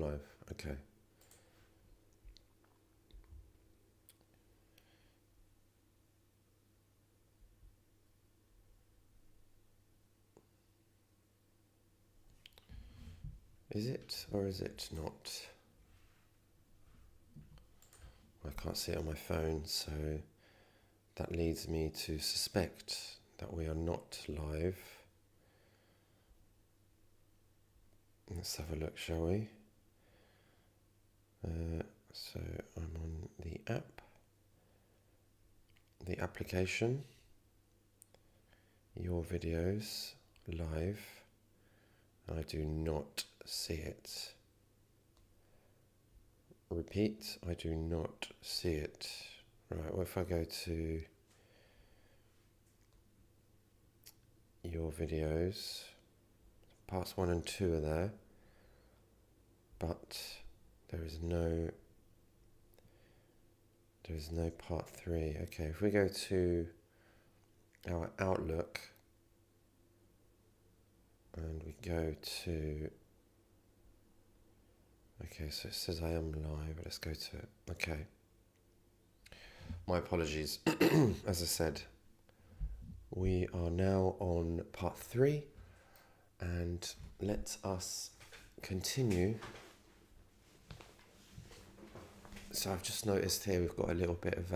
live. Okay. Is it or is it not? I can't see it on my phone, so that leads me to suspect that we are not live. Let's have a look, shall we? So I'm on the app, the application, your videos, live. I do not see it. Repeat, I do not see it. Right, well, if I go to your videos, parts 1 and 2 are there, but there is no part 3. Okay, if we go to our Outlook and we go to, okay, so it says I am live. Let's go to it. Okay, my apologies. As I said, we are now on part 3, and let us continue. So I've just noticed here we've got a little bit of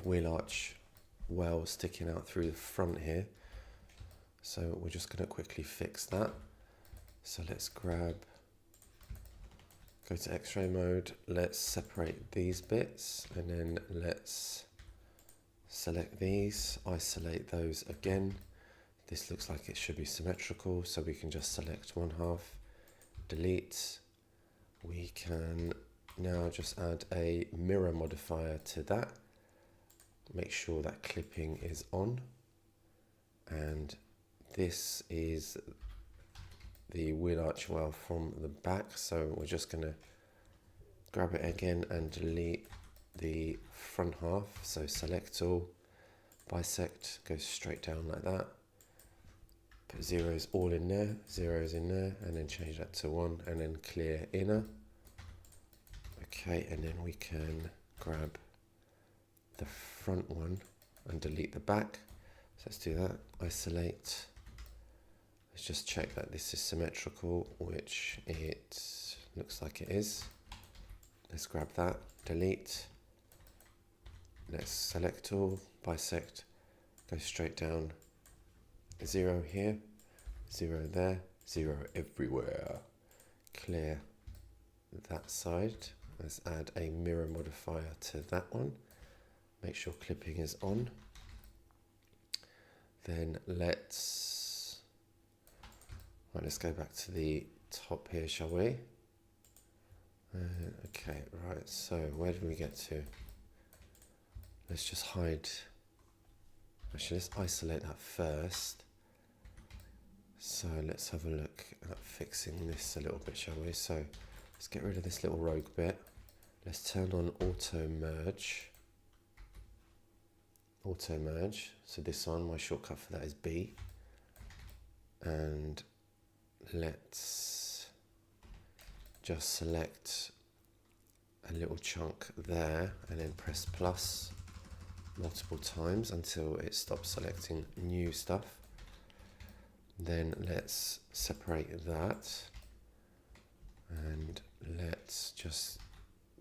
wheel arch well sticking out through the front here. So we're just going to quickly fix that. So let's go to X-ray mode. Let's separate these bits, and then let's select these, isolate those again. This looks like it should be symmetrical, so we can just select one half, delete. We can now just add a mirror modifier to that. Make sure that clipping is on. And this is the wheel arch well from the back. So we're just going to grab it again and delete the front half. So select all, bisect, go straight down like that. Put zeros all in there, zeros in there, and then change that to 1, and then clear inner. Okay, and then we can grab the front one and delete the back. So let's do that. Isolate. Let's just check that this is symmetrical, which it looks like it is. Let's grab that, delete. Let's select all, bisect, go straight down. 0 here, 0 there, 0 everywhere. Clear that side. Let's add a mirror modifier to that one. Make sure clipping is on. Then let's go back to the top here, shall we? Okay, right, so where did we get to? Let's just hide. Actually, let's isolate that first. So let's have a look at fixing this a little bit, shall we? So let's get rid of this little rogue bit. Let's turn on auto merge. Auto merge. So this one, my shortcut for that is B. And let's just select a little chunk there and then press plus multiple times until it stops selecting new stuff. Then let's separate that, and let's just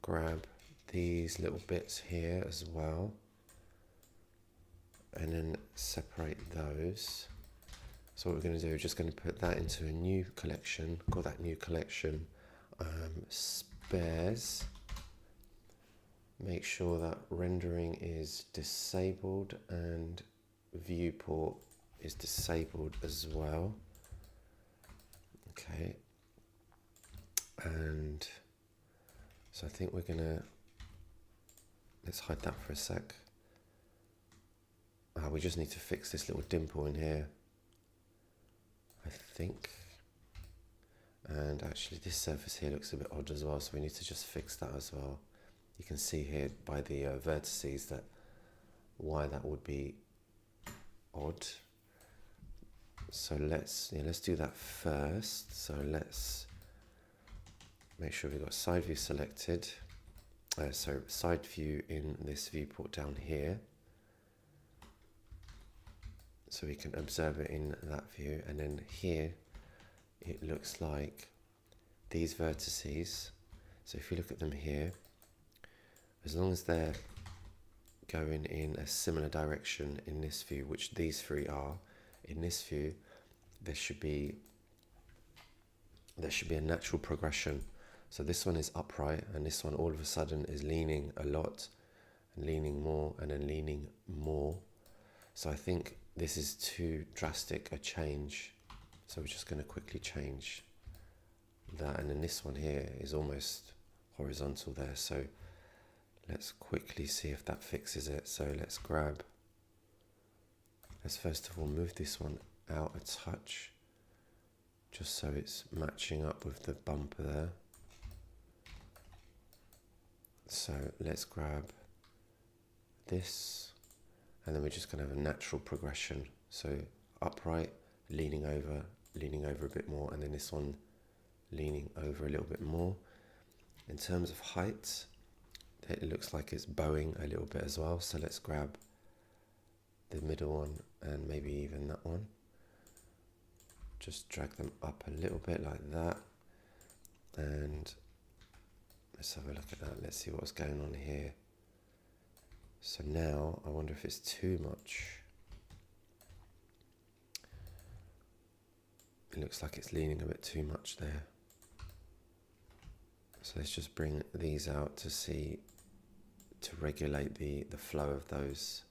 grab these little bits here as well, and then separate those. So what we're going to do, we're just going to put that into a new collection, call that new collection spares. Make sure that rendering is disabled and viewport is disabled as well. Okay, and so I think we're gonna, let's hide that for a sec. We just need to fix this little dimple in here, I think. And actually this surface here looks a bit odd as well, so we need to just fix that as well. You can see here by the vertices that why that would be odd. So let's do that first. So let's make sure we've got side view selected. So side view in this viewport down here. So we can observe it in that view, and then here it looks like these vertices. So if you look at them here, as long as they're going in a similar direction in this view, which these three are, in this view, there should be a natural progression. So this one is upright, and this one all of a sudden is leaning a lot, and leaning more, and then leaning more. So I think this is too drastic a change. So we're just going to quickly change that, and then this one here is almost horizontal there. So let's quickly see if that fixes it. So let's first of all move this one out a touch, just so it's matching up with the bumper there. So let's grab this, and then we're just going to have a natural progression. So upright, leaning over a bit more, and then this one leaning over a little bit more. In terms of height, it looks like it's bowing a little bit as well. So let's grab the middle one and maybe even that one. Just drag them up a little bit like that, and let's have a look at that. Let's see what's going on here. So now I wonder if it's too much. It looks like it's leaning a bit too much there. So let's just bring these out to regulate the flow of those.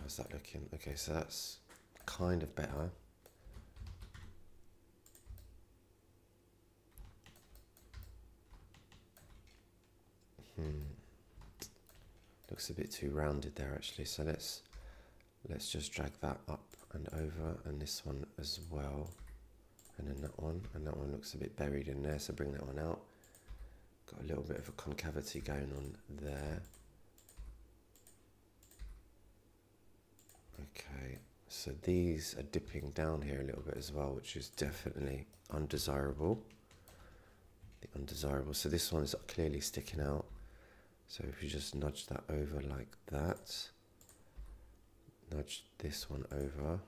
How's that looking? Okay, so that's kind of better. Looks a bit too rounded there actually. So let's just drag that up and over, and this one as well, and then that one, and that one looks a bit buried in there. So bring that one out. Got a little bit of a concavity going on there. Okay, so these are dipping down here a little bit as well, which is definitely undesirable. So this one is clearly sticking out. So if you just nudge that over like that, nudge this one over.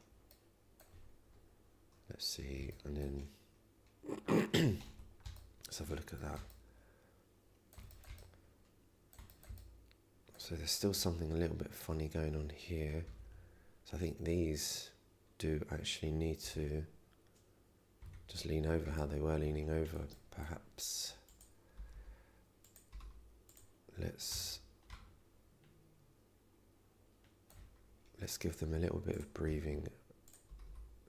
Let's see, and then let's have a look at that. So there's still something a little bit funny going on here. So I think these do actually need to just lean over how they were leaning over, perhaps. Let's give them a little bit of breathing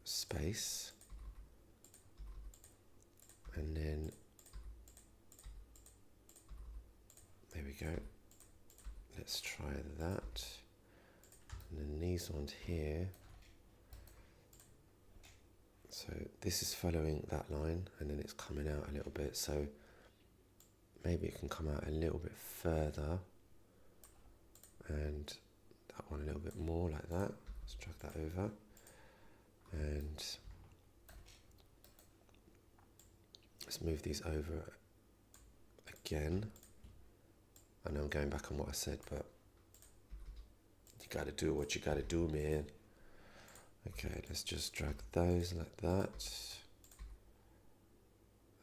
space, and then there we go. Let's try that, and then these ones here. So this is following that line, and then it's coming out a little bit. So maybe it can come out a little bit further, and that one a little bit more like that. Let's drag that over, and let's move these over again. I know I'm going back on what I said, but you gotta do what you gotta do, man. Okay, let's just drag those like that.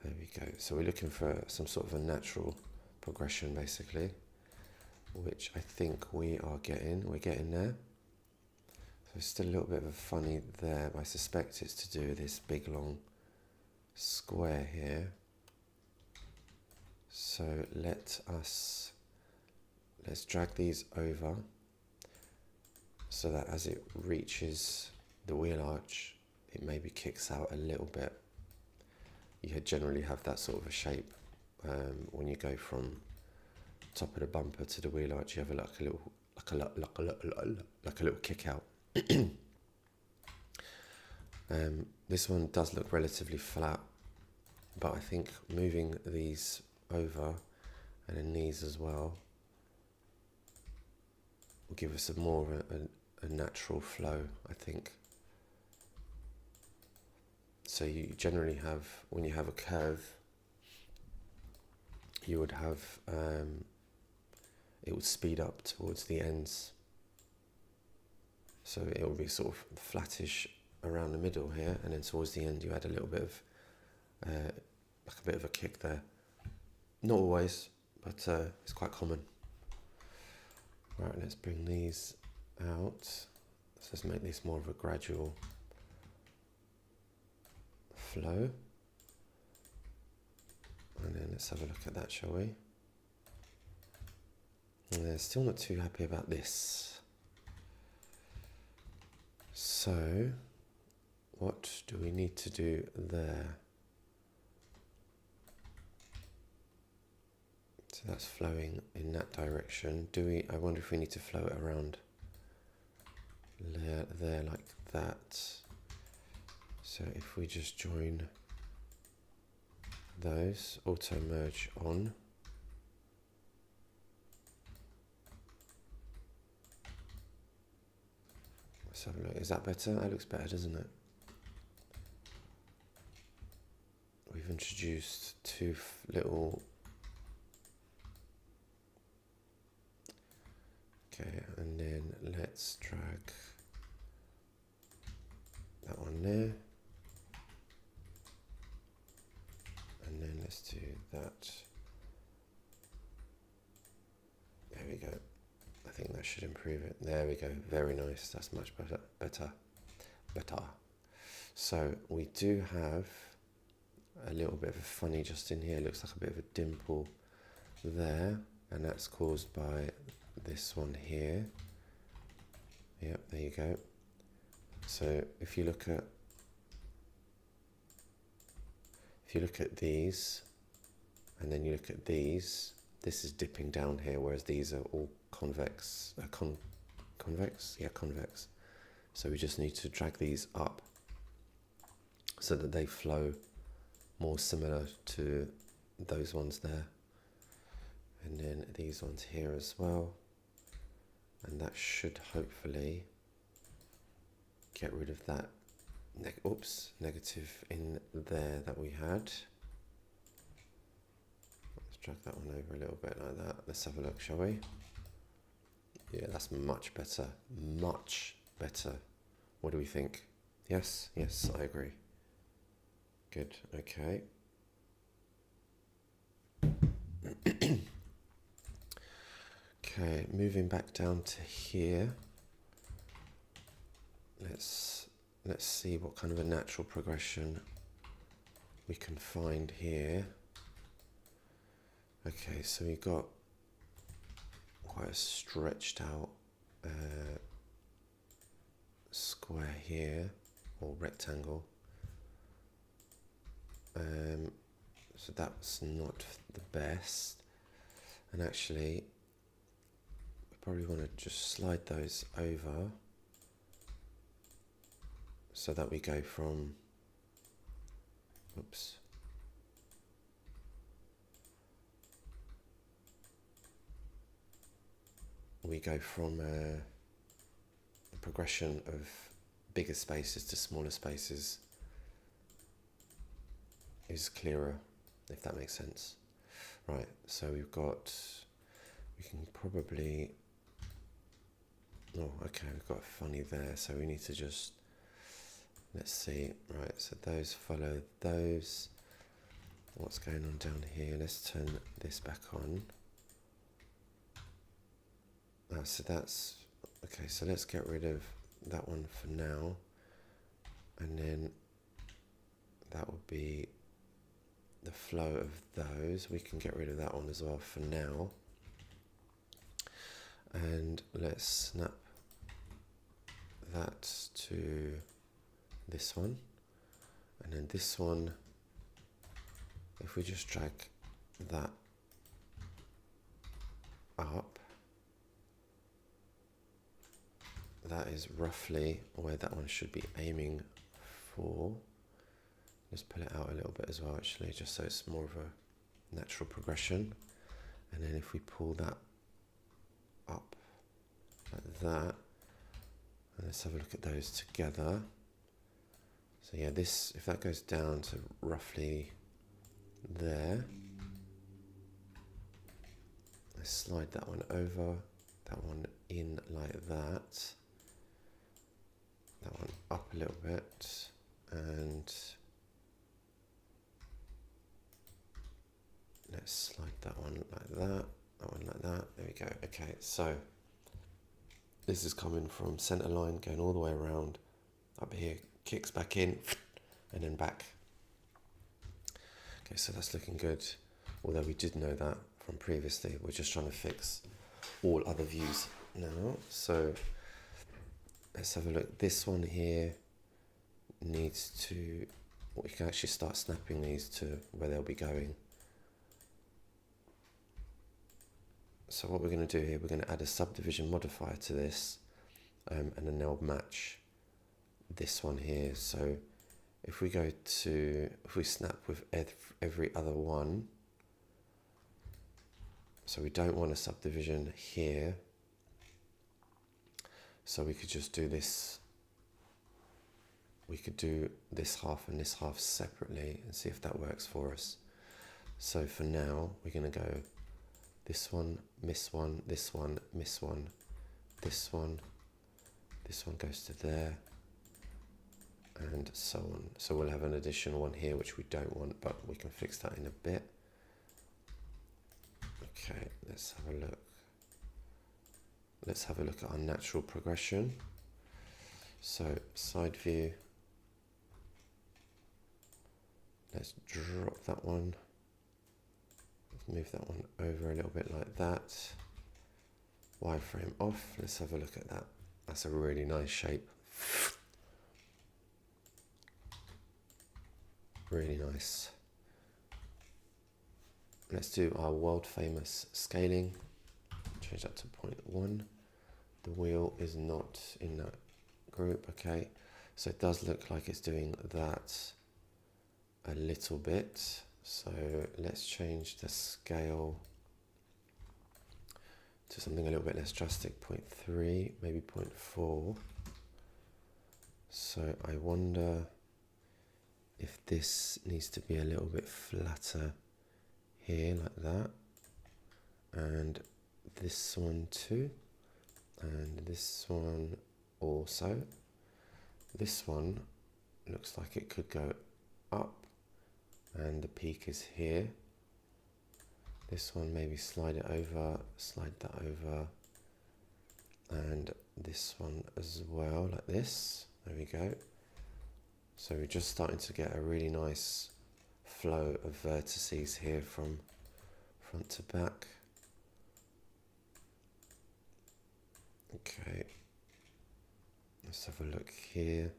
There we go. So we're looking for some sort of a natural progression, basically, which I think we're getting there. So it's still a little bit of a funny there, but I suspect it's to do with this big long square here. So let's drag these over so that as it reaches the wheel arch, it maybe kicks out a little bit. You generally have that sort of a shape when you go from top of the bumper to the wheel arch. You have like a little kick out. This one does look relatively flat, but I think moving these over and then these as well will give us a more a natural flow, I think. So you generally have, when you have a curve, you would have, it would speed up towards the ends. So it will be sort of flattish around the middle here, and then towards the end you add a little bit of, like a bit of a kick there. Not always, but it's quite common. Right, let's bring these out. Let's just make this more of a gradual flow. And then let's have a look at that, shall we? Still not too happy about this. So, what do we need to do there? So that's flowing in that direction. I wonder if we need to flow it around there like that. So if we just join those, auto merge on. Let's have a look. Is that better? That looks better, doesn't it? We've introduced two little. Okay, and then let's drag that one there. And then let's do that. There we go. I think that should improve it. There we go. Very nice. That's much better. So we do have a little bit of a funny just in here. It looks like a bit of a dimple there, and that's caused by this one here. Yep, there you go. So if you look at these, and then you look at these, this is dipping down here, whereas these are all convex. Convex? Yeah, convex. So we just need to drag these up so that they flow more similar to those ones there. And then these ones here as well. And that should hopefully get rid of that negative in there that we had. Let's drag that one over a little bit like that. Let's have a look, shall we? Yeah, that's much better. Much better. What do we think? Yes? Yes, I agree. Good, okay. Okay, moving back down to here. Let's see what kind of a natural progression we can find here. Okay, so we've got quite a stretched out square here, or rectangle. So that's not the best. And actually, we probably want to just slide those over so that we go from, the progression of bigger spaces to smaller spaces is clearer, if that makes sense. Right, so we can probably, we've got a funny there, so we need to just, let's see, right, so those follow those. What's going on down here? Let's turn this back on. So that's, okay, so let's get rid of that one for now. And then that would be the flow of those. We can get rid of that one as well for now. And let's snap that to this one. And then this one, if we just drag that up, that is roughly where that one should be aiming for. Let's pull it out a little bit as well, actually, just so it's more of a natural progression. And then if we pull that up like that, And let's have a look at those together. So yeah, this, if that goes down to roughly there, let's slide that one over, that one in like that one up a little bit, and let's slide that one like that one like that. There we go. Okay, so this is coming from center line, going all the way around up here, kicks back in, and then back. Okay, so that's looking good. Although we did know that from previously, we're just trying to fix all other views now. So let's have a look. This one here needs to, we can actually start snapping these to where they'll be going. So what we're going to do here, we're going to add a subdivision modifier to this, and then they'll match this one here. So if we go to, if we snap with every other one, so we don't want a subdivision here, so we could just do this, we could do this half and this half separately and see if that works for us. So for now, we're going to go this one, miss one, this one, miss one, this one goes to there, and so on. So we'll have an additional one here which we don't want, but we can fix that in a bit. Okay, let's have a look. Let's have a look at our natural progression. So side view, let's drop that one, move that one over a little bit like that, wireframe off. Let's have a look at that. That's a really nice shape, really nice. Let's do our world famous scaling, change that to 0.1. The wheel is not in that group. Okay, so it does look like it's doing that a little bit. So let's change the scale to something a little bit less drastic, 0.3, maybe 0.4. So I wonder if this needs to be a little bit flatter here, like that, and this one too, and this one also. This one looks like it could go up, and the peak is here. This one, maybe slide it over, slide that over, and this one as well, like this. There we go. So we're just starting to get a really nice flow of vertices here from front to back. Okay, let's have a look here.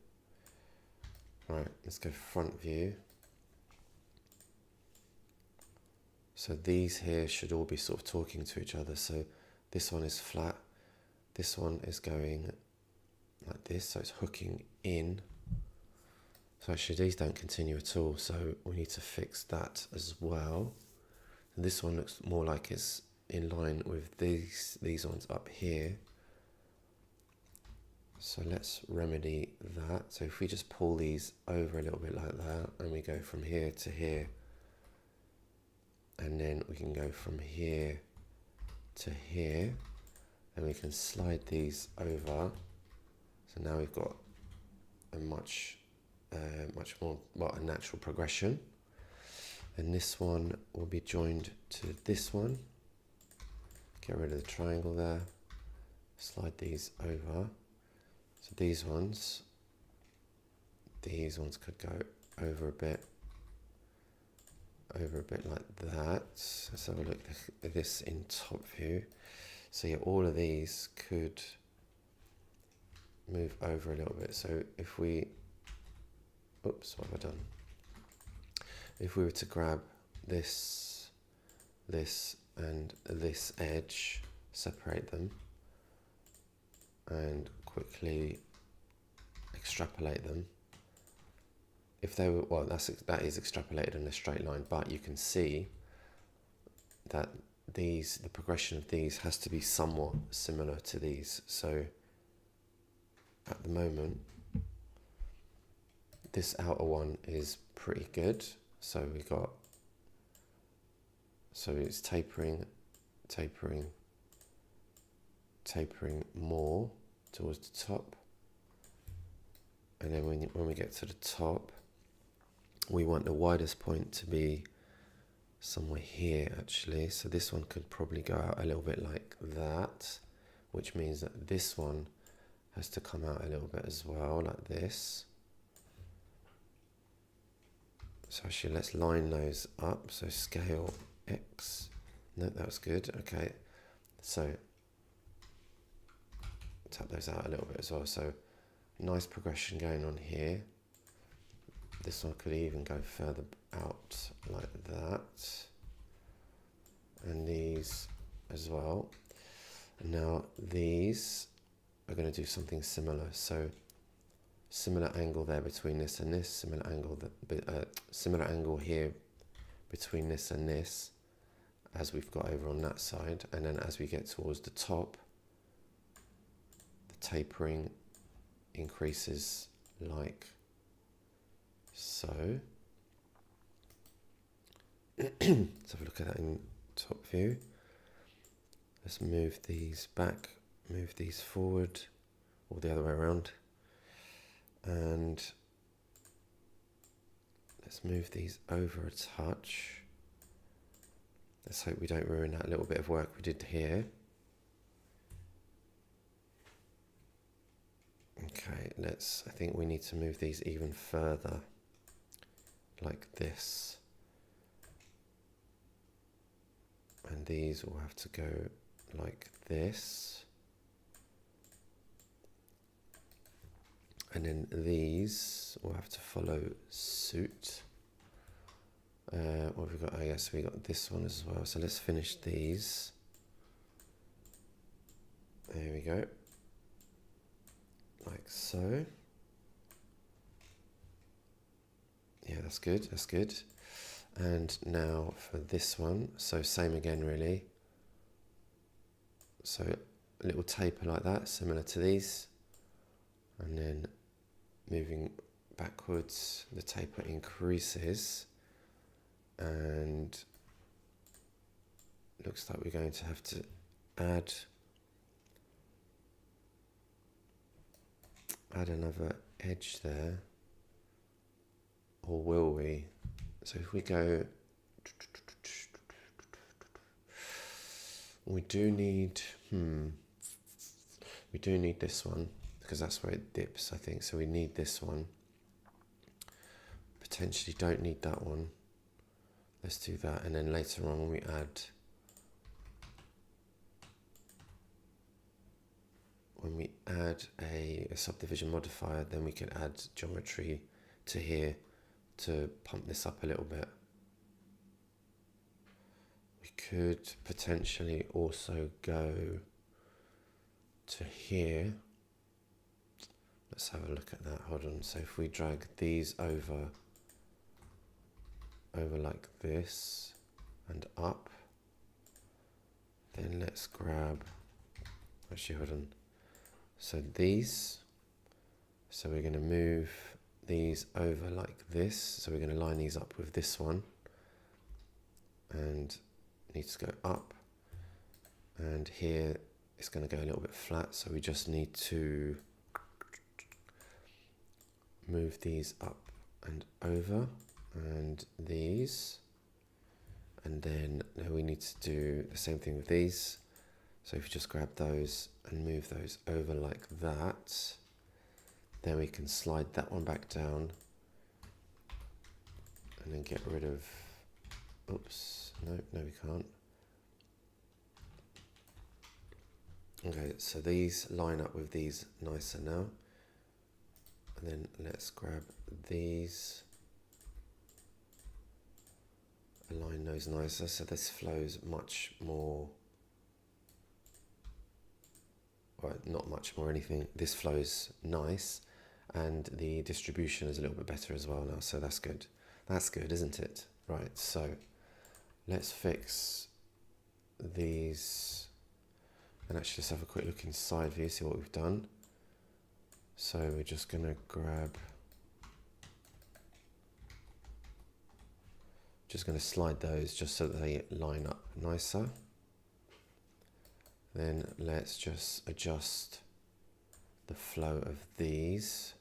Right, let's go front view. So these here should all be sort of talking to each other. So this one is flat, this one is going like this, so it's hooking in. So actually these don't continue at all, so we need to fix that as well. And this one looks more like it's in line with these ones up here. So let's remedy that. So if we just pull these over a little bit like that, and we go from here to here, and then we can go from here to here, and we can slide these over. So now we've got a much more, well, a natural progression. And this one will be joined to this one. Get rid of the triangle there. Slide these over. So these ones could go over a bit like that. Let's have a look at this in top view. So yeah, all of these could move over a little bit. So if we, oops, what have I done? If we were to grab this, and this edge, separate them, and quickly extrapolate them. If they were, well, that is extrapolated in a straight line, but you can see that the progression of these has to be somewhat similar to these. So at the moment, this outer one is pretty good. So we got, so it's tapering, tapering, tapering more towards the top. And then when we get to the top, we want the widest point to be somewhere here actually. So this one could probably go out a little bit like that, which means that this one has to come out a little bit as well, like this. So actually let's line those up. So scale X. No, that was good. Okay. So tap those out a little bit as well. So nice progression going on here. This one could even go further out like that. And these as well. And now these are going to do something similar. So similar angle there between this and this, similar angle here between this and this, as we've got over on that side. And then as we get towards the top, the tapering increases like so. Let's have a look at that in top view. Let's move these back, move these forward, or the other way around. And let's move these over a touch. Let's hope we don't ruin that little bit of work we did here. Okay, I think we need to move these even further, like this. And these will have to go like this. And then these will have to follow suit. What have we got? Oh yes, we got this one as well. So let's finish these. There we go. Like so. Yeah, that's good, that's good. And now for this one, so same again really. So a little taper like that, similar to these. And then moving backwards, the taper increases. And looks like we're going to have to add another edge there, or will we? So if we go, we do need this one, because that's where it dips, I think. So we need this one. Potentially don't need that one. Let's do that, and then later on when we add a subdivision modifier, then we can add geometry to here to pump this up a little bit. We could potentially also go to here. Let's have a look at that. Hold on. So if we drag these over like this and up, then let's grab, actually hold on. So these, so we're going to move these over like this. So we're going to line these up with this one, and needs to go up, and here it's going to go a little bit flat. So we just need to move these up and over, and these, and then we need to do the same thing with these. So if you just grab those and move those over like that, then we can slide that one back down and then get rid of, oops, no we can't. Okay, so these line up with these nicer now. And then let's grab these, align those nicer, so this flows much more, well, not much more anything, this flows nice, and the distribution is a little bit better as well now, so that's good. That's good, isn't it? Right, so let's fix these, and actually let's have a quick look inside view, see what we've done. So we're just going to just going to slide those just so that they line up nicer. Then let's just adjust the flow of these.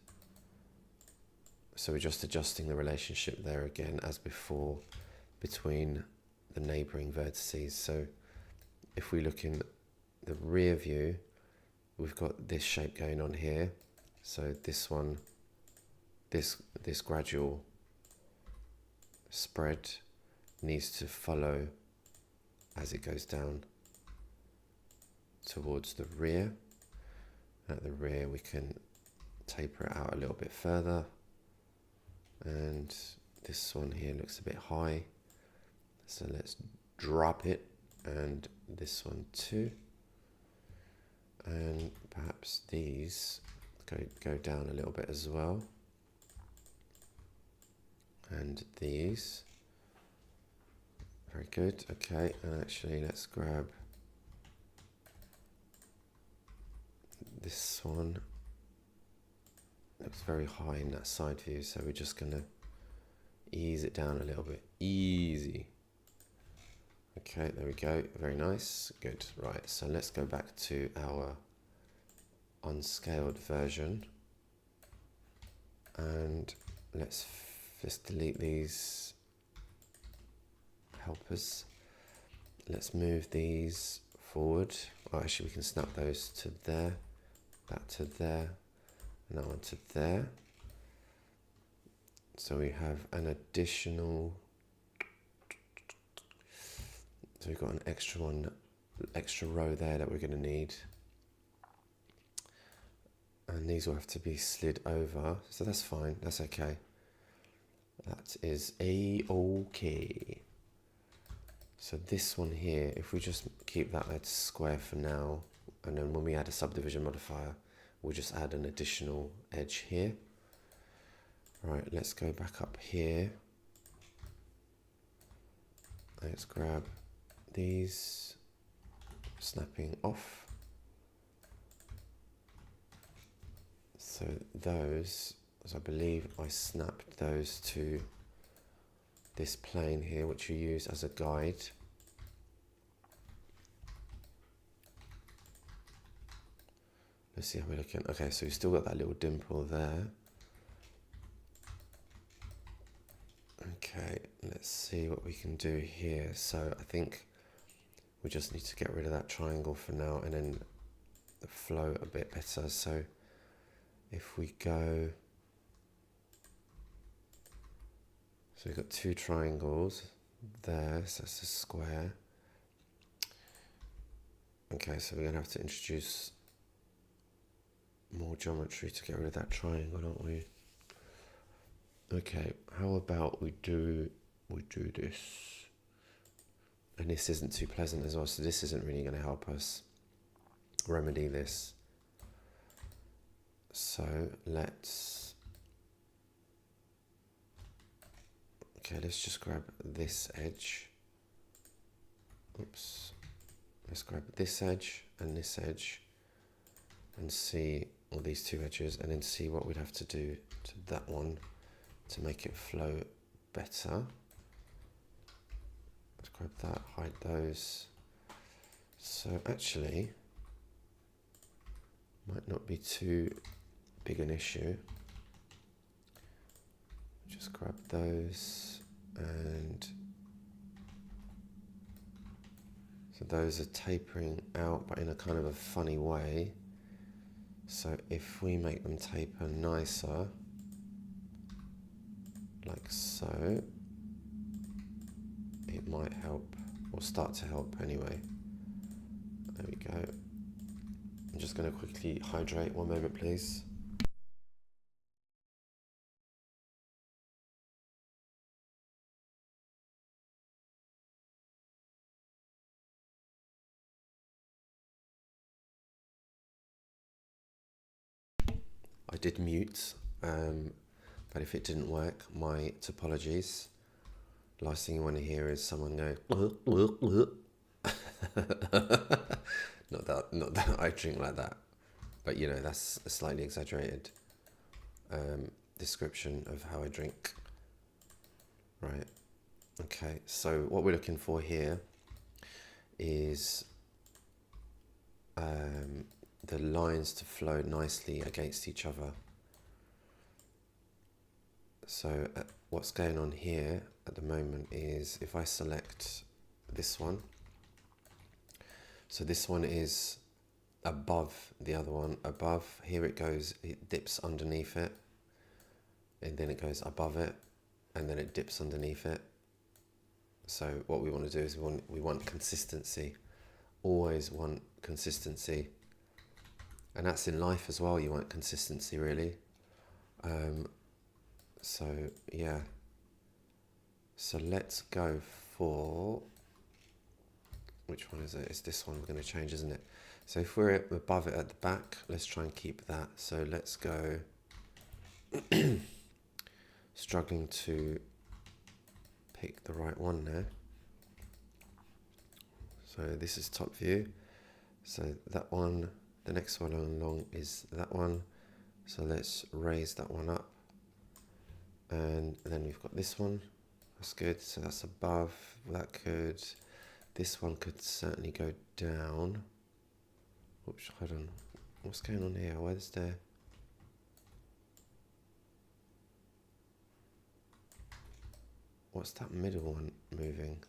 So we're just adjusting the relationship there again as before between the neighboring vertices. So if we look in the rear view, we've got this shape going on here. So this one, this gradual spread needs to follow as it goes down towards the rear. At the rear we can taper it out a little bit further, and this one here looks a bit high, so let's drop it, and this one too, and perhaps these go down a little bit as well, and these. Very good. Okay, and actually let's grab this one. Looks very high in that side view, so we're just going to ease it down a little bit. Easy. Okay, there we go. Very nice. Good. Right, so let's go back to our unscaled version, and let's just delete these helpers. Let's move these forward. Oh, actually we can snap those to there, that to there, and that one to there. So we have an additional, so we've got an extra row there that we're going to need, and these will have to be slid over, so that's fine, that's okay. That is a-okay. So this one here, if we just keep that at square for now, and then when we add a subdivision modifier, we'll just add an additional edge here. Right, let's go back up here. Let's grab these, snapping off. So those, as I believe I snapped those to this plane here, which you use as a guide. Let's see how we're looking. Okay, so we've still got that little dimple there. Okay, let's see what we can do here. So I think we just need to get rid of that triangle for now, and then the flow a bit better. So if we go, so we've got two triangles there, so that's a square. Okay, so we're going to have to introduce more geometry to get rid of that triangle, aren't we? Okay, how about we do this? And this isn't too pleasant as well, so this isn't really going to help us remedy this. So let's just grab this edge. Oops. Let's grab this edge and this edge and see all these two edges, and then see what we'd have to do to that one to make it flow better. Let's grab that, hide those. So actually, might not be too big an issue. Just grab those, and so those are tapering out, but in a kind of a funny way. So if we make them taper nicer, like so, it might help, or start to help anyway. There we go. I'm just going to quickly hydrate, one moment please. I did mute, but if it didn't work, my apologies. Last thing you want to hear is someone go, not that I drink like that. But you know, that's a slightly exaggerated description of how I drink. Right. Okay, so what we're looking for here is the lines to flow nicely against each other. So what's going on here at the moment is if I select this one, so this one is above the other one, above, here it goes, it dips underneath it, and then it goes above it, and then it dips underneath it. So what we want to do is we want consistency, always want consistency, and that's in life as well, you want consistency really. So yeah, so let's go for, which one is it? It's this one we're going to change, isn't it? So if we're above it at the back, let's try and keep that. So let's go, struggling to pick the right one now. So this is top view. So that one, the next one along is that one. So let's raise that one up. And then we've got this one. That's good. So that's above. That could, this one could certainly go down. Oops, hold on. What's going on here? Why is there? What's that middle one moving?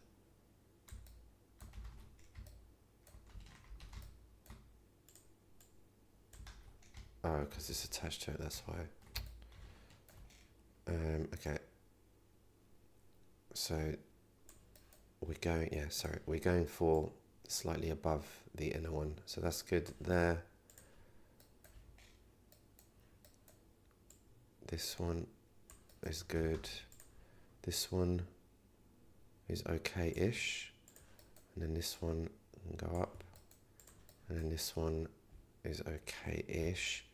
Oh, because it's attached to it, that's why. Okay. So we're going, yeah, sorry, we're going for slightly above the inner one. So that's good there. This one is good. This one is okay-ish. And then this one can go up. And then this one is okay-ish.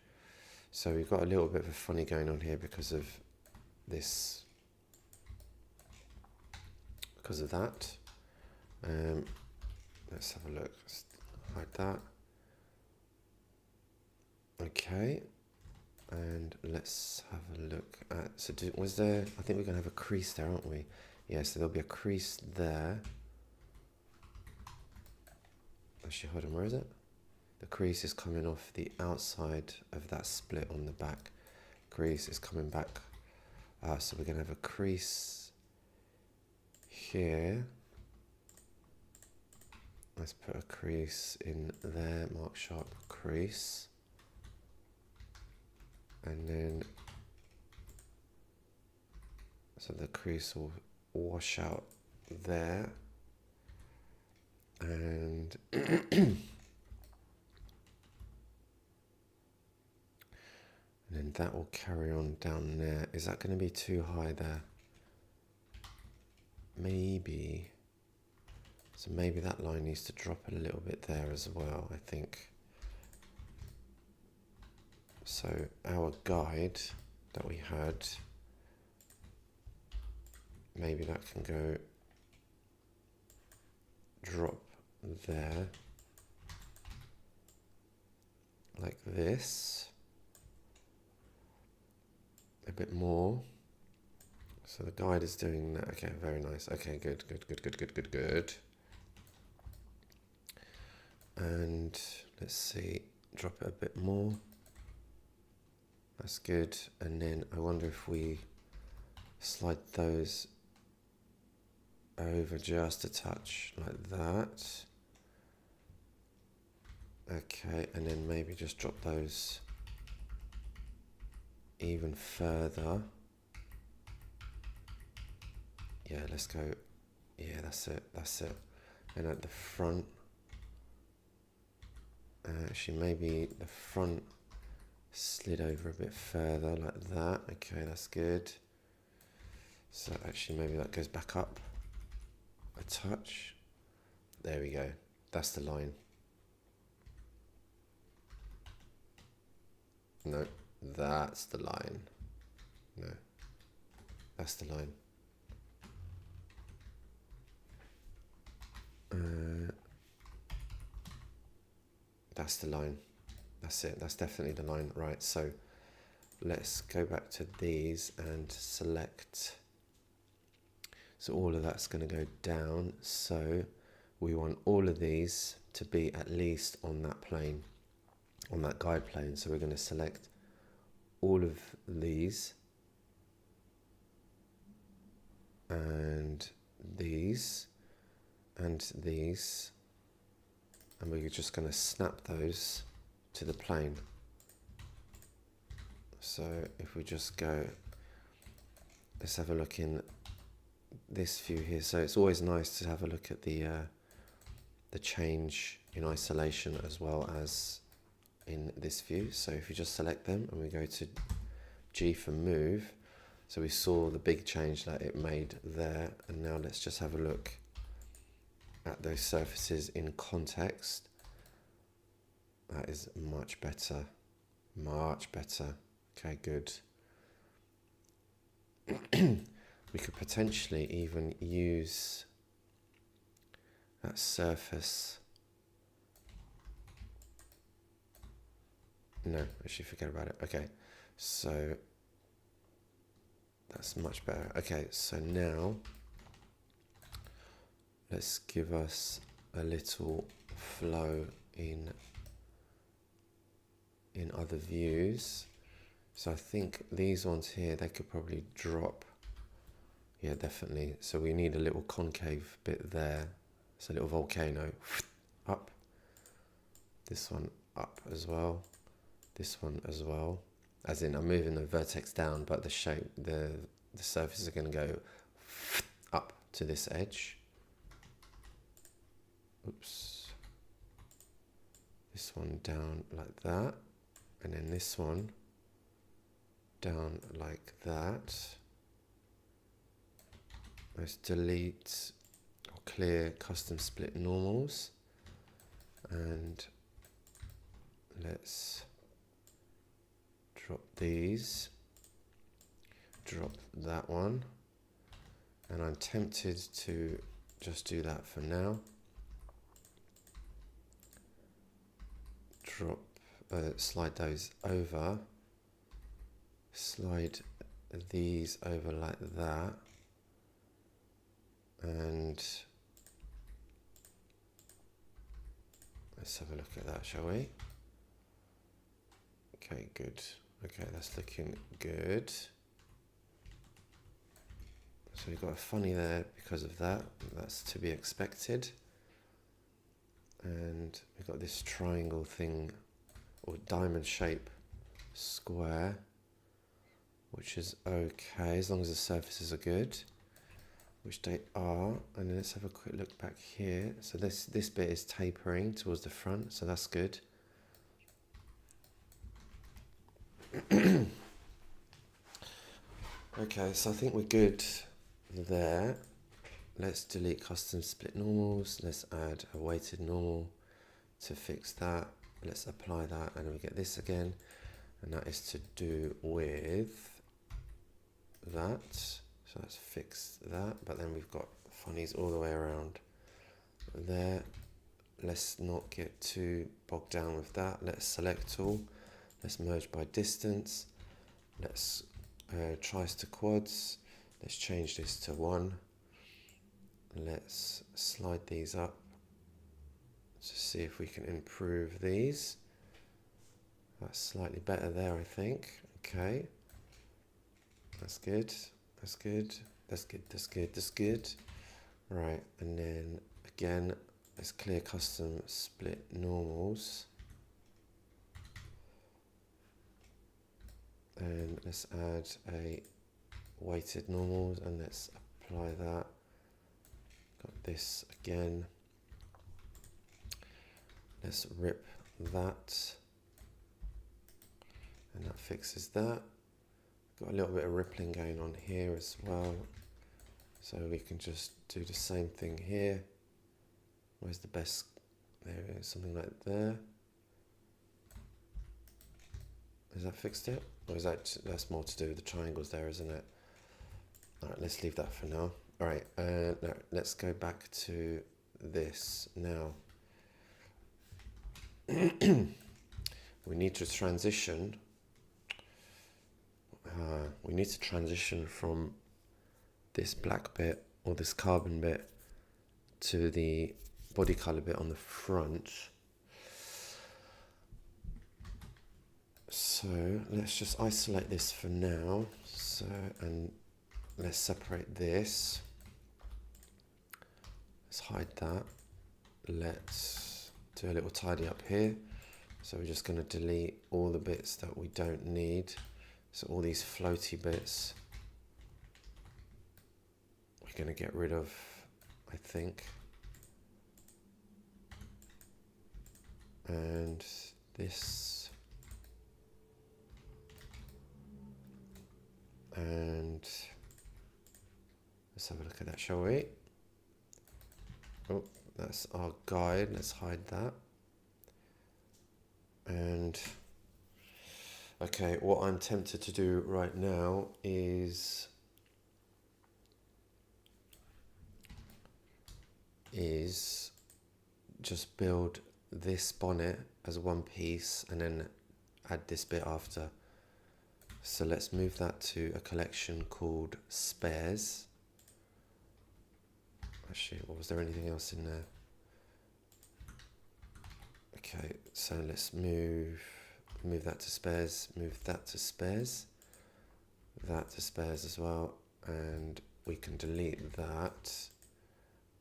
So we've got a little bit of a funny going on here because of this, because of that. Let's have a look. Let's hide that. Okay, and let's have a look at. So was there? I think we're going to have a crease there, aren't we? Yeah. So there'll be a crease there. Actually, hold on. Where is it? The crease is coming off the outside of that split on the back. Crease is coming back. So we're going to have a crease here. Let's put a crease in there, mark sharp crease. And then, so the crease will wash out there. And and then that will carry on down there. Is that going to be too high there? Maybe. So maybe that line needs to drop a little bit there as well, I think. So our guide that we had, maybe that can go drop there, like this, a bit more. So the guide is doing that. Okay, very nice. Okay, good. And let's see, drop it a bit more. That's good. And then I wonder if we slide those over just a touch like that. Okay, and then maybe just drop those even further. Yeah, let's go. Yeah, that's it. And at the front, actually maybe the front slid over a bit further like that. Okay, that's good. So actually maybe that goes back up a touch. There we go. That's the line. No, that's the line. No, that's the line. That's the line. That's it. That's definitely the line. Right, so let's go back to these and select. So all of that's going to go down. So we want all of these to be at least on that plane, on that guide plane. So we're going to select all of these and these and these, and we're just going to snap those to the plane. So if we just go, let's have a look in this view here. So it's always nice to have a look at the change in isolation as well as in this view. So if you just select them and we go to G for move, so we saw the big change that it made there, and now let's just have a look at those surfaces in context. That is much better, much better. Okay, good. We could potentially even use that surface. No, actually forget about it. Okay, so that's much better. Okay, so now let's give us a little flow in other views. So I think these ones here, they could probably drop. Yeah, definitely. So we need a little concave bit there. It's a little volcano. Up. This one up as well. This one as well. As in, I'm moving the vertex down, but the shape, the surfaces are going to go up to this edge. Oops. This one down like that. And then this one down like that. Let's delete or clear custom split normals, and let's drop these, drop that one, and I'm tempted to just do that for now. Drop, slide those over, slide these over like that, and let's have a look at that, shall we? Okay, good. Okay, that's looking good. So we've got a funny there because of that. That's to be expected. And we've got this triangle thing, or diamond shape square, which is okay as long as the surfaces are good, which they are. And then let's have a quick look back here. So this bit is tapering towards the front, so that's good. Okay, so I think we're good there. Let's delete custom split normals. Let's add a weighted normal to fix that. Let's apply that, and we get this again, and that is to do with that. So let's fix that, but then we've got funnies all the way around there. Let's not get too bogged down with that. Let's select all. Let's merge by distance. Let's tries to quads. Let's change this to 1. Let's slide these up to see if we can improve these. That's slightly better there, I think. Okay. That's good. That's good. That's good. That's good. That's good. Right, and then again, let's clear custom split normals. And let's add a weighted normals, and let's apply that. Got this again. Let's rip that, and that fixes that. Got a little bit of rippling going on here as well, so we can just do the same thing here. Where's the best? There it is, something like there. Has that fixed it? Or is that's more to do with the triangles there, isn't it? Alright, let's leave that for now. Alright, now let's go back to this now. we need to transition. We need to transition from this black bit or this carbon bit to the body color bit on the front. So let's just isolate this for now. So, and let's separate this. Let's hide that. Let's do a little tidy up here. So we're just going to delete all the bits that we don't need. So all these floaty bits we're going to get rid of, I think. And this. And let's have a look at that, shall we? Oh, that's our guide. Let's hide that. And okay, what I'm tempted to do right now is just build this bonnet as one piece and then add this bit after. So let's move that to a collection called Spares. Actually, was there anything else in there? Okay, so let's move that to Spares, move that to Spares, that to Spares as well, and we can delete that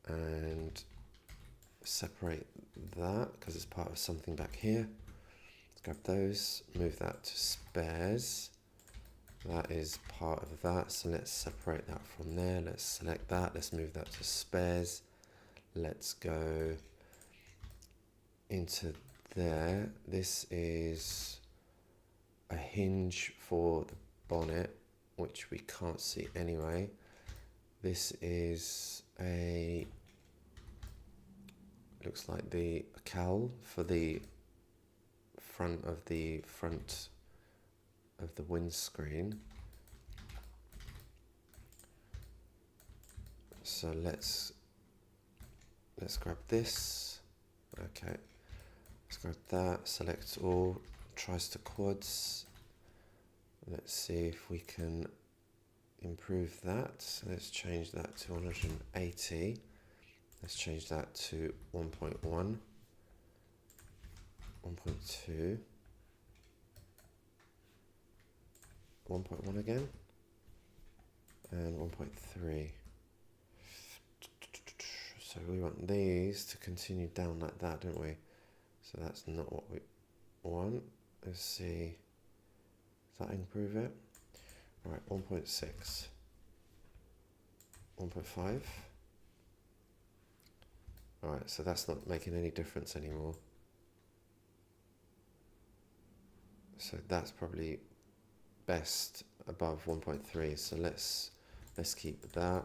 and separate that because it's part of something back here. Let's grab those, move that to Spares. That is part of that, so let's separate that from there. Let's select that, let's move that to Spares. Let's go into there. This is a hinge for the bonnet, which we can't see anyway. This is looks like the cowl for the front of the windscreen. So let's grab this. Okay, let's grab that, select all, tries to quads. Let's see if we can improve that. So let's change that to 180. Let's change that to 1.1, 1.2, 1.1 again, and 1.3. So we want these to continue down like that, don't we? So that's not what we want. Let's see. Does that improve it? All right, 1.6, 1.5. All right, so that's not making any difference anymore. So that's probably best above 1.3. So let's keep that.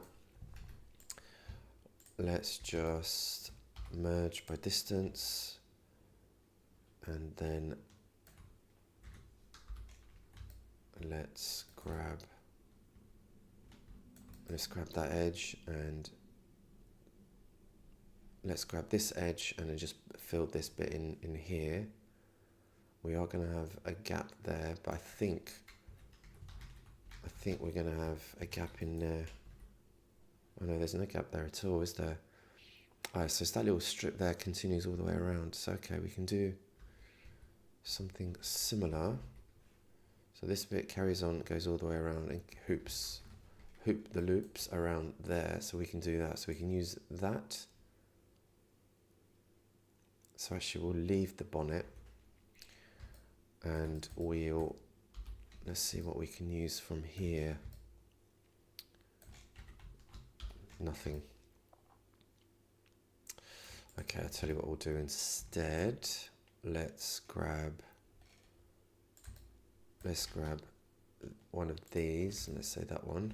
Let's just merge by distance, and then let's grab that edge, and let's grab this edge and then just fill this bit in here. We are going to have a gap there, but I think we're going to have a gap in there. Oh no, there's no gap there at all, is there? Alright, so that little strip there continues all the way around. So okay, we can do something similar. So this bit carries on, goes all the way around and hoop the loops around there. So we can do that. So we can use that. So actually we'll leave the bonnet and let's see what we can use from here. Nothing. Okay, I'll tell you what we'll do instead. Let's grab one of these, and let's say that one.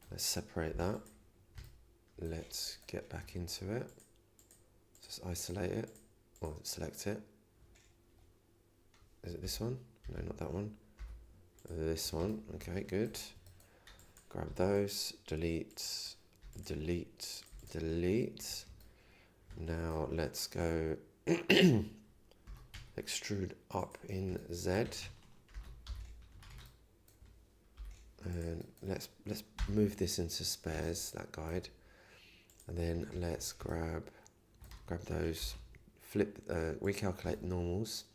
Let's separate that. Let's get back into it. Just isolate it, or select it. Is it this one? No, not that one. This one. Okay, good. Grab those, delete, delete, delete. Now let's go extrude up in Z. And let's move this into spares, that guide. And then let's grab those, recalculate normals,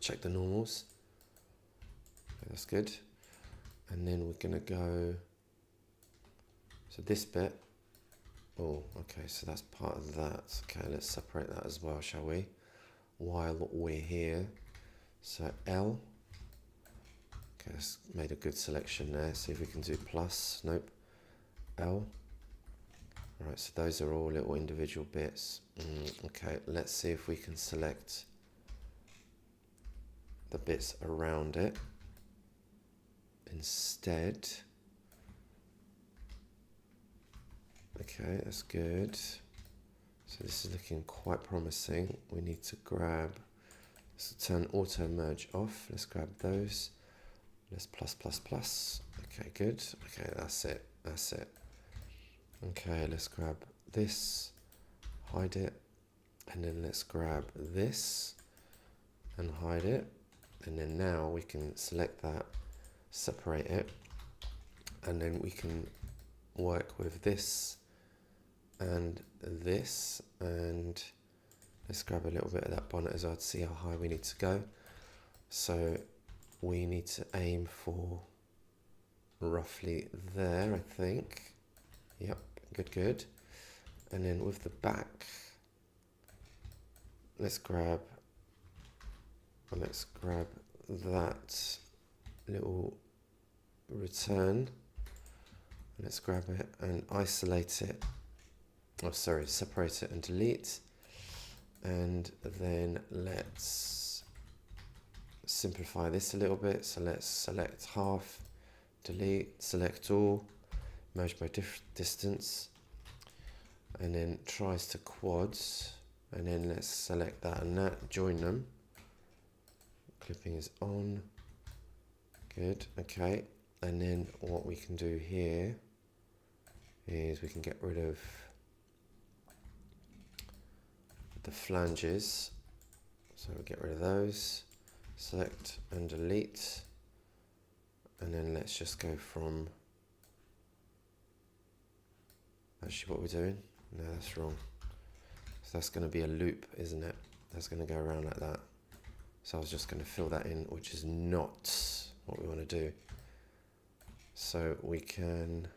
check the normals. Okay, that's good. And then we're gonna go, so this bit, oh, okay, so that's part of that. Okay, let's separate that as well, shall we? While we're here, so L, okay, that's made a good selection there. See if we can do plus, nope, L. All right, so those are all little individual bits. Okay, let's see if we can select the bits around it instead. Okay, that's good. So this is looking quite promising. We need to grab, let's turn auto merge off. Let's grab those. Let's plus. Okay, good. Okay, that's it. Okay, let's grab this, hide it, and then let's grab this and hide it. And then now we can select that, separate it, and then we can work with this and this, and let's grab a little bit of that bonnet as well to see how high we need to go. So we need to aim for roughly there, I think. Yep, good. And then with the back, let's grab that little return. Let's grab it and isolate it. Oh, sorry, separate it and delete. And then let's simplify this a little bit. So let's select half, delete, select all, merge by distance, and then tries to quads. And then let's select that and that, join them. Clipping is on. Good, okay. And then what we can do here is we can get rid of the flanges. So we'll get rid of those. Select and delete. And then let's just go from, actually what we're doing, no, that's wrong. So that's going to be a loop, isn't it? That's going to go around like that. So I was just going to fill that in, which is not what we want to do. So we can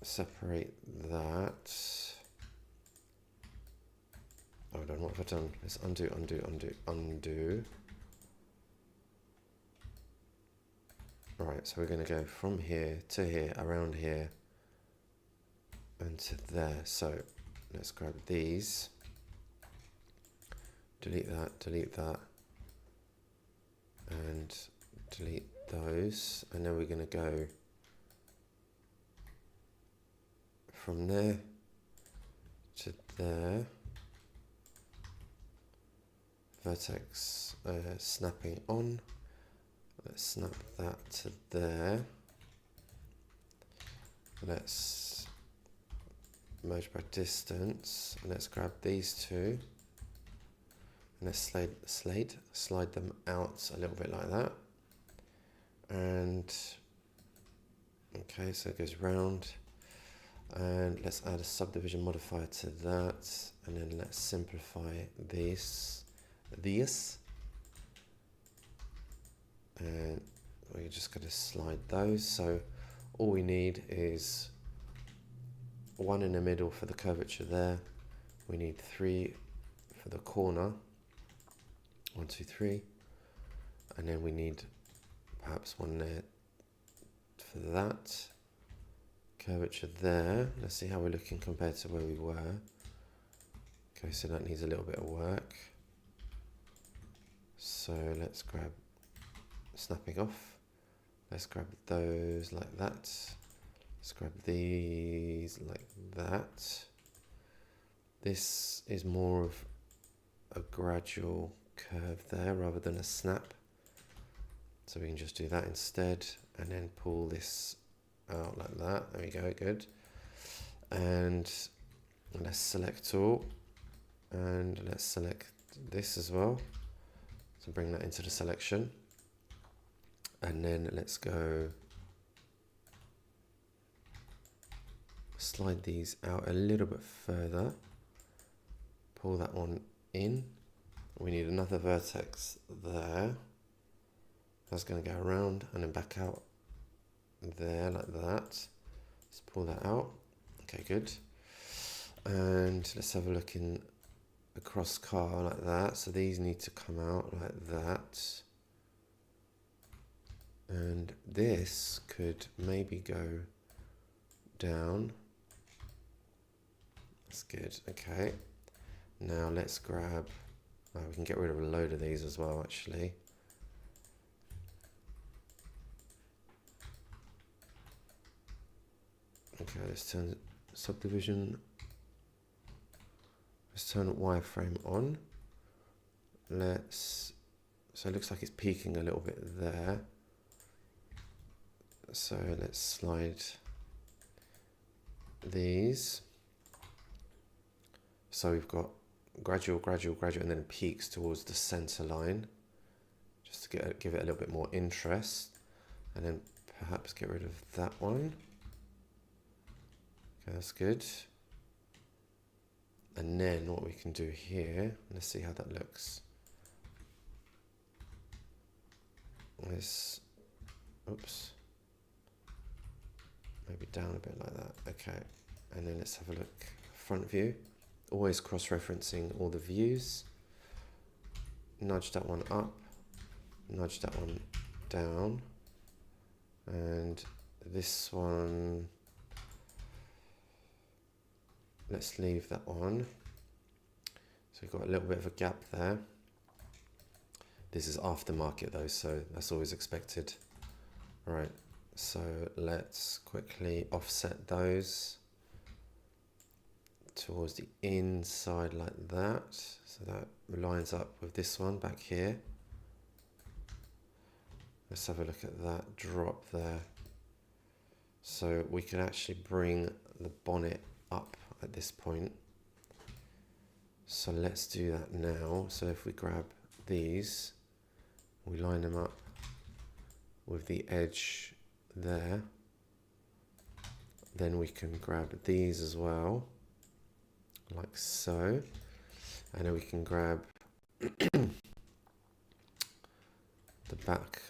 separate that. Hold on, what have I done? Let's undo. Right, so we're going to go from here to here, around here, and to there. So let's grab these, delete that, and delete those. And then we're going to go from there to there. Vertex snapping on. Let's snap that to there. Let's merge by distance. Let's grab these two. And let's slide them out a little bit like that. And okay, so it goes round. And let's add a subdivision modifier to that. And then let's simplify these. And we're just going to slide those. So all we need is one in the middle for the curvature there. We need 3 for the corner. 1, 2, 3. And then we need perhaps one there for that. Curvature there. Let's see how we're looking compared to where we were. Okay, so that needs a little bit of work. So let's grab snapping off. Let's grab those like that. Let's grab these like that. This is more of a gradual curve there rather than a snap. So we can just do that instead and then pull this out like that. There we go, good. And Let's select all, and let's select this as well. So bring that into the selection. And then let's go slide these out a little bit further. Pull that one in. We need another vertex there. That's going to go around and then back out there like that. Let's pull that out. Okay, good. And let's have a look in across car like that. So these need to come out like that. And this could maybe go down. That's good. Okay. Now let's grab, we can get rid of a load of these as well, actually. Okay, let's turn subdivision. Let's turn wireframe on. So it looks like it's peaking a little bit there. So let's slide these. So we've got gradual, and then peaks towards the center line, just to give it a little bit more interest, and then perhaps get rid of that one. Okay, that's good. And then what we can do here, let's see how that looks. Oops, maybe down a bit like that. Okay, and then let's have a look. Front view. Always cross-referencing all the views. Nudge that one up, nudge that one down, and this one, let's leave that one. So we've got a little bit of a gap there. This is aftermarket though, so that's always expected. All right, so let's quickly offset those towards the inside like that, so that lines up with this one back here. Let's have a look at that drop there. So we can actually bring the bonnet up at this point. So let's do that now. So if we grab these, we line them up with the edge there, then we can grab these as well, like so, and then we can grab the back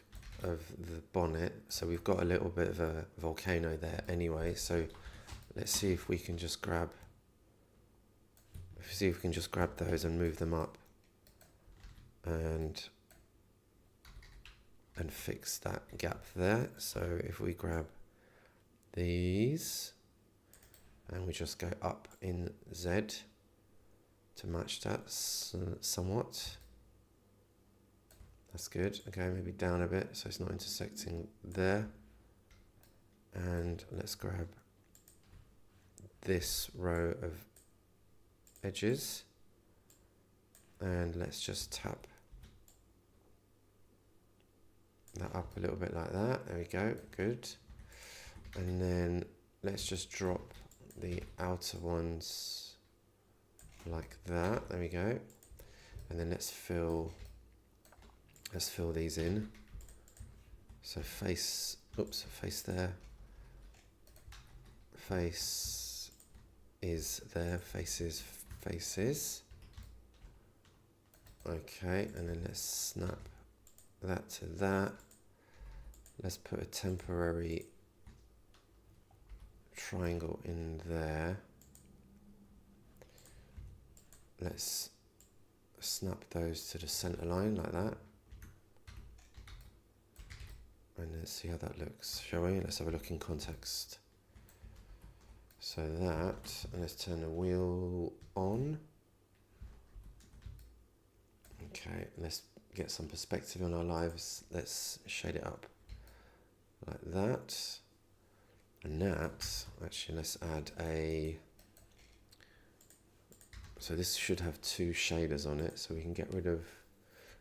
of the bonnet. So we've got a little bit of a volcano there anyway, so let's see if we can just grab those and move them up and fix that gap there. So if we grab these and we just go up in Z to match that somewhat. That's good. Okay, maybe down a bit so it's not intersecting there. And let's grab this row of edges and let's just tap that up a little bit like that. There we go, good. And then let's just drop the outer ones like that. There we go. And then let's fill these in. So face there. Face is there, faces. Okay, and then let's snap that to that. Let's put a temporary triangle in there. Let's snap those to the center line like that. And let's see how that looks, shall we? Let's have a look in context. So that, and let's turn the wheel on. Okay, let's get some perspective on our lives. Let's shade it up like that. And that, actually let's add so this should have two shaders on it, so we can get rid of,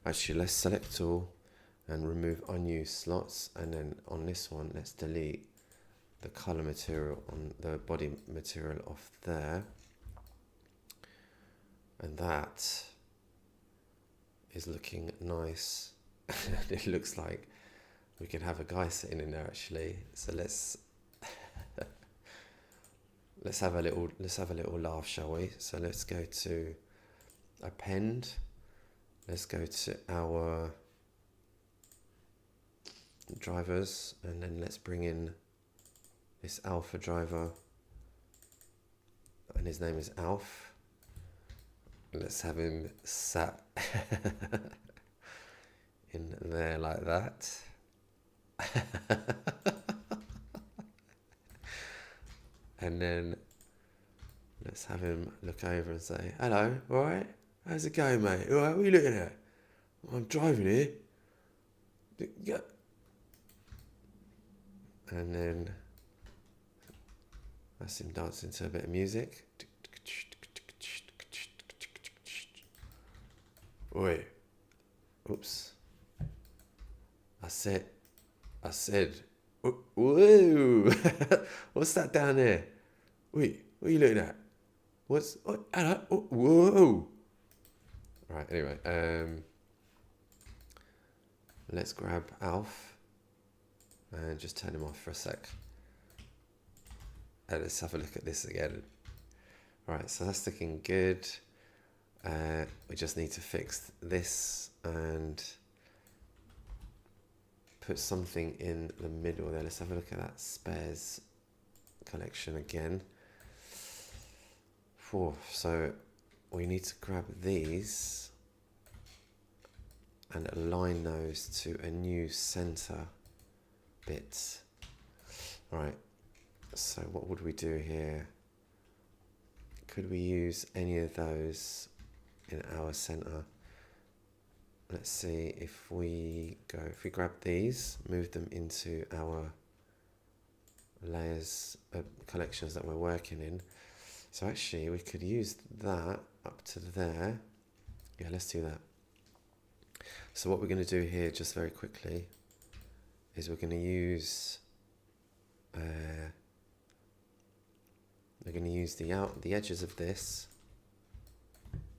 actually let's select all and remove unused slots, and then on this one let's delete the color material on the body material off there. And that is looking nice. It looks like we could have a guy sitting in there actually. So let's have a little laugh, shall we? So let's go to append. Let's go to our drivers, and then let's bring in this alpha driver, and his name is Alf. Let's have him sat in there like that. And then let's have him look over and say, hello, all right? How's it going, mate? All right, what are you looking at? I'm driving here. Yeah. And then that's him dancing to a bit of music. Oi. Oops. I said, whoa. What's that down there? Wait, what are you looking at? What's, hello? Oh, whoa. All right, anyway, let's grab Alf and just turn him off for a sec. And let's have a look at this again. All right, so that's looking good. We just need to fix this and put something in the middle there. Let's have a look at that spares collection again. So we need to grab these and align those to a new center bit. All right, so what would we do here? Could we use any of those in our center? Let's see if we grab these, move them into our layers, collections that we're working in. So actually we could use that up to there. Yeah, let's do that. So what we're going to do here, just very quickly, is we're going to use the edges of this.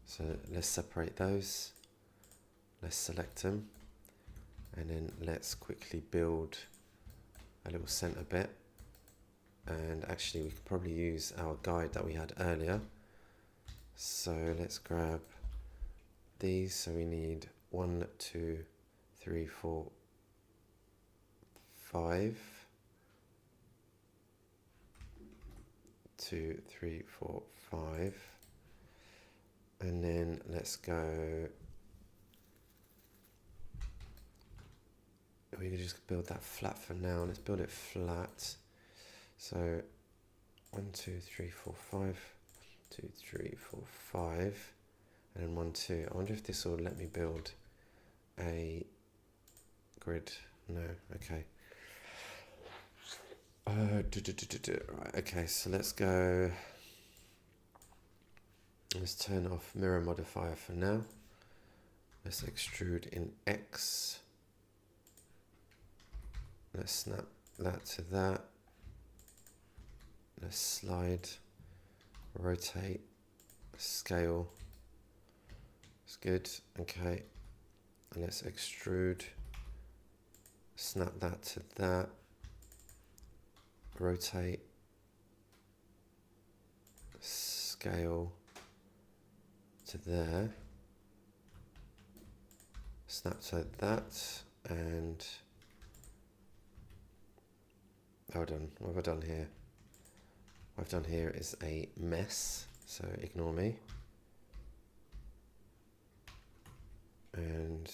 So let's separate those. Let's select them, and then let's quickly build a little center bit. And actually we could probably use our guide that we had earlier. So let's grab these. So we need 1, 2, 3, 4, 5. 2, 3, 4, 5. And then let's go. We can just build that flat for now. Let's build it flat. So 1, 2, 3, 4, 5. 2, 3, 4, 5. And then 1, 2. I wonder if this will let me build a grid. No, okay. Right, okay, so let's go. Let's turn off mirror modifier for now. Let's extrude in X. Let's snap that to that. Let's slide, rotate, scale. It's good, okay. And let's extrude, snap that to that, rotate, scale to there, snap to that, and hold on, what have I done here? What I've done here is a mess, so ignore me. And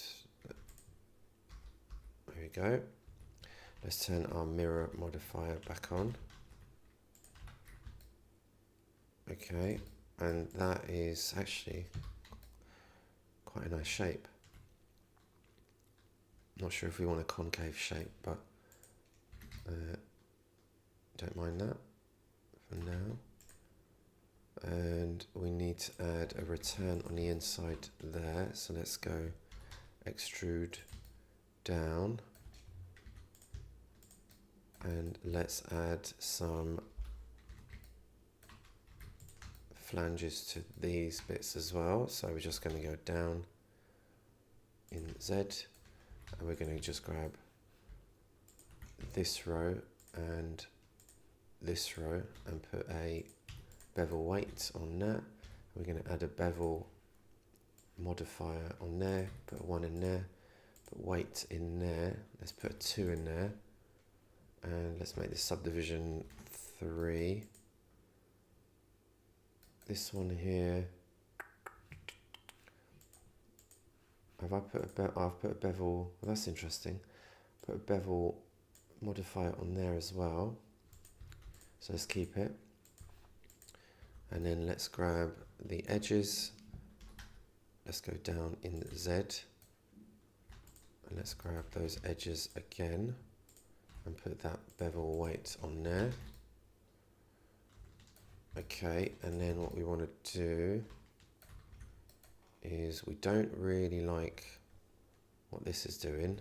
there we go. Let's turn our mirror modifier back on. Okay, and that is actually quite a nice shape. Not sure if we want a concave shape, but don't mind that for now. And we need to add a return on the inside there. So let's go extrude down. And let's add some flanges to these bits as well. So we're just going to go down in Z, and we're going to just grab this row and this row and put a bevel weight on that. We're going to add a bevel modifier on there, put 1 in there, put weight in there, let's put a 2 in there, and let's make this subdivision 3. This one here, I've put a bevel, well, that's interesting, put a bevel modifier on there as well, so let's keep it, and then let's grab the edges, let's go down in Z, and let's grab those edges again and put that bevel weight on there. Okay, and then what we want to do is, we don't really like what this is doing,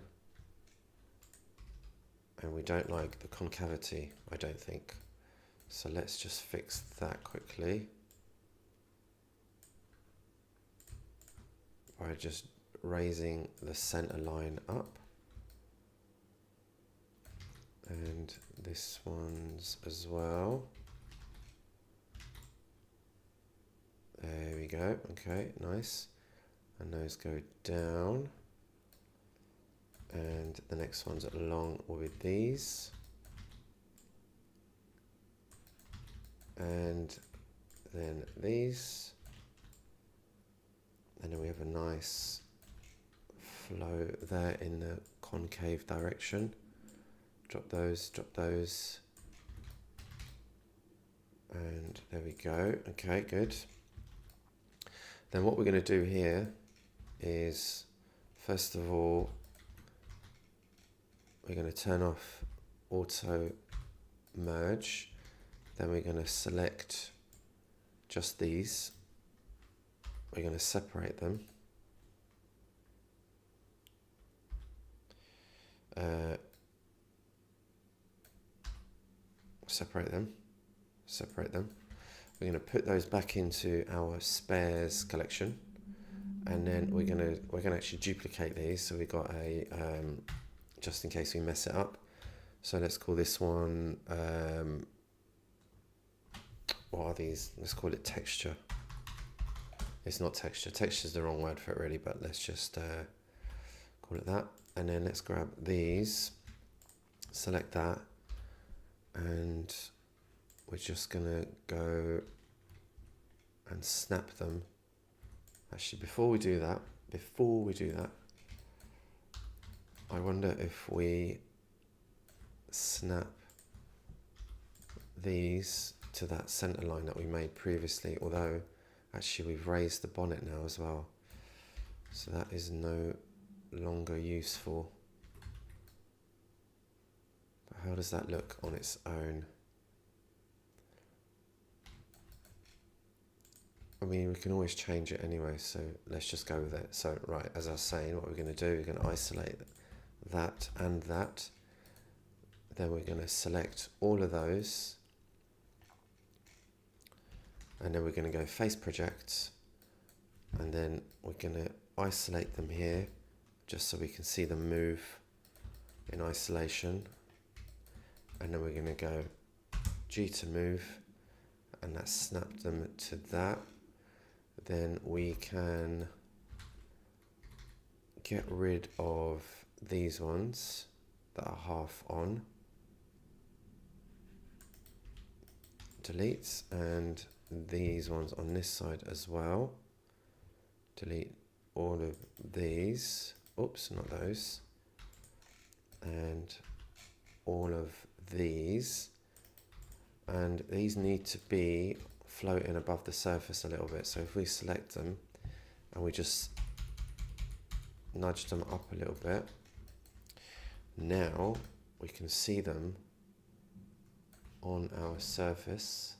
and we don't like the concavity, I don't think. So let's just fix that quickly by just raising the center line up, and this one's as well. There we go. Okay, nice. And those go down, and the next one's along with these, and then these, and then we have a nice flow there in the concave direction. Drop those, and there we go. Okay, good. Then what we're going to do here is, first of all, we're going to turn off auto merge, then we're going to select just these, we're going to separate them, separate them. We're going to put those back into our spares collection, and then we're going to actually duplicate these, so we've got a just in case we mess it up. So let's call this one what are these? Let's call it texture. It's not texture. Texture is the wrong word for it really, but let's just call it that. And then let's grab these, select that, and we're just gonna go and snap them. Actually, before we do that, I wonder if we snap these to that center line that we made previously, although actually we've raised the bonnet now as well, so that is no longer useful. But how does that look on its own? I mean, we can always change it anyway, so let's just go with it. So, right, as I was saying, what we're going to do, we're going to isolate that and that. Then we're going to select all of those. And then we're going to go face projects. And then we're going to isolate them here, just so we can see them move in isolation. And then we're going to go G to move, and that snapped them to that. Then we can get rid of these ones that are half on, delete, and these ones on this side as well, delete all of these, oops, not those, and all of these, and these need to be floating above the surface a little bit. So if we select them and we just nudge them up a little bit, now we can see them on our surface.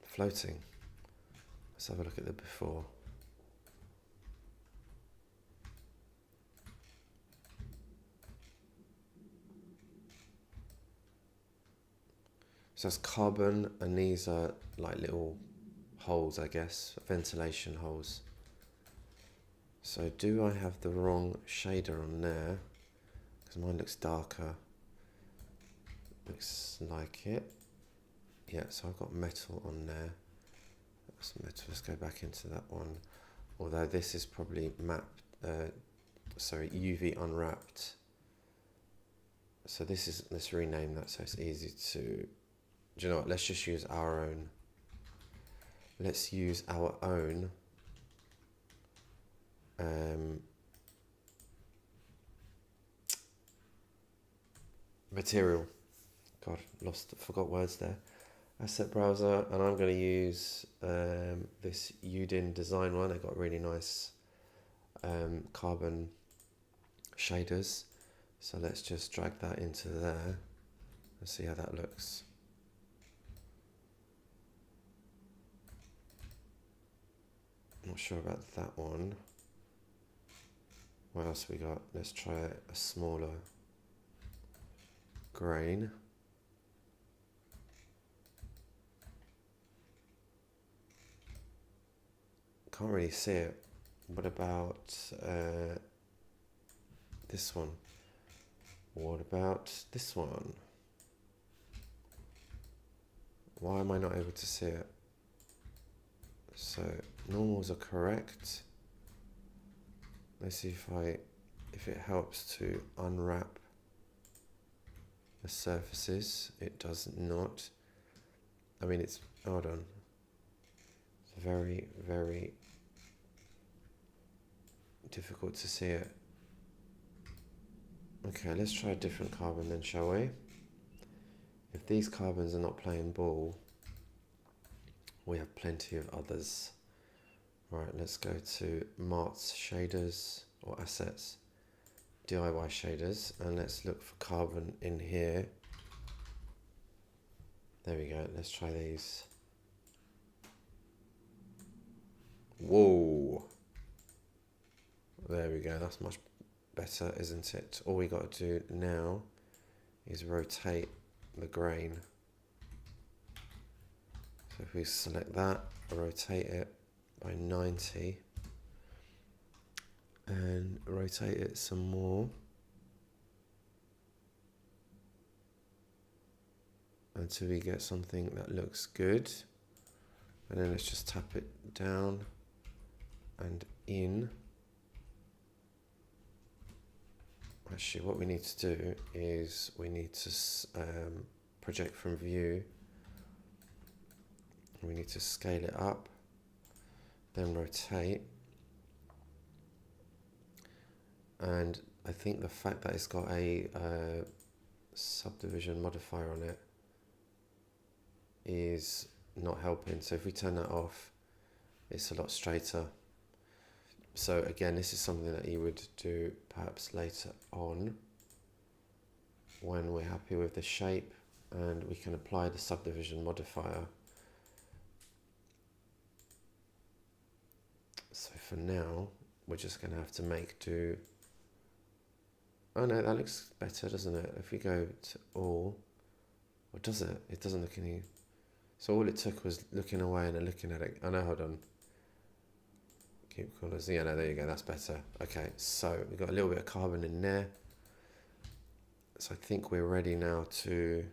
Floating. Let's have a look at the before. So it's carbon, and these are like little holes, I guess, ventilation holes. So do I have the wrong shader on there? Because mine looks darker. Looks like it. Yeah, so I've got metal on there. That's metal. Let's go back into that one. Although this is probably UV unwrapped. So this is, let's rename that so it's easy to, do you know what, let's just use our own. Let's use our own material. God, forgot words there. Asset browser, and I'm going to use this Udin design one. They've got really nice carbon shaders. So let's just drag that into there and see how that looks. Not sure about that one. What else we got? Let's try a smaller grain. Can't really see it. What about this one? What about this one? Why am I not able to see it? So normals are correct. Let's see if it helps to unwrap the surfaces. It does not. I mean, hold on. It's very, very difficult to see it. Okay, let's try a different carbon then, shall we? If these carbons are not playing ball, we have plenty of others. Right, let's go to Mart's shaders or assets, DIY shaders, and let's look for carbon in here. There we go, let's try these. Whoa! There we go, that's much better, isn't it? All we got to do now is rotate the grain. So if we select that, rotate it by 90 and rotate it some more until we get something that looks good, and then let's just tap it down and in. Actually, what we need to do is we need to project from view. We need to scale it up, then rotate. And I think the fact that it's got a subdivision modifier on it is not helping. So if we turn that off, it's a lot straighter. So again, this is something that you would do perhaps later on when we're happy with the shape and we can apply the subdivision modifier. So for now, we're just going to have to make do. Oh no, that looks better, doesn't it? If we go to all, or does it? It doesn't look any. So all it took was looking away and then looking at it. Oh no, hold on. Keep colours. Yeah, no, there you go. That's better. Okay, so we've got a little bit of carbon in there. So I think we're ready now to.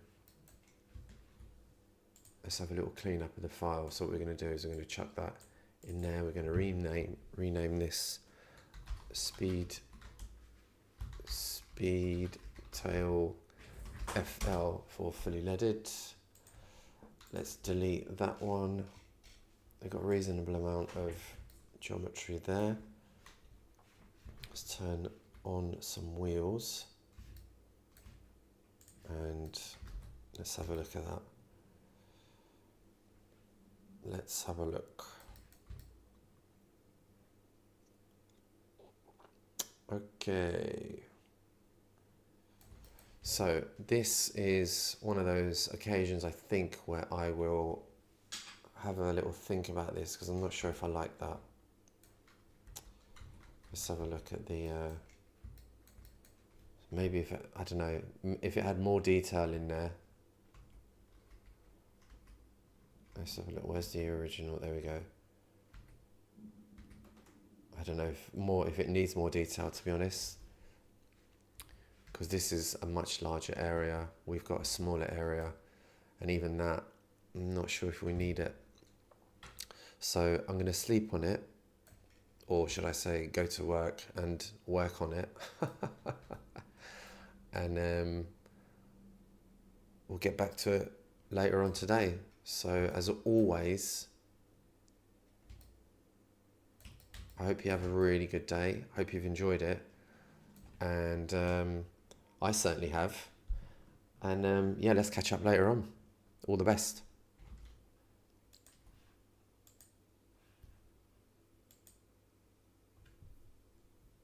Let's have a little clean up of the file. So what we're going to do is we're going to chuck that in there. We're going to rename this speed tail FL for fully leaded. Let's delete that one. We've got a reasonable amount of geometry there. Let's turn on some wheels and let's have a look at that. Let's have a look. Okay. So this is one of those occasions, I think, where I will have a little think about this because I'm not sure if I like that. Let's have a look at the, maybe if it, I don't know, if it had more detail in there. Let's have a look. Where's the original? There we go. I don't know if it needs more detail, to be honest, because this is a much larger area. We've got a smaller area, and even that, I'm not sure if we need it. So I'm going to sleep on it, or should I say go to work and work on it. And we'll get back to it later on today. So as always, I hope you have a really good day. Hope you've enjoyed it. And I certainly have. And yeah, let's catch up later on. All the best.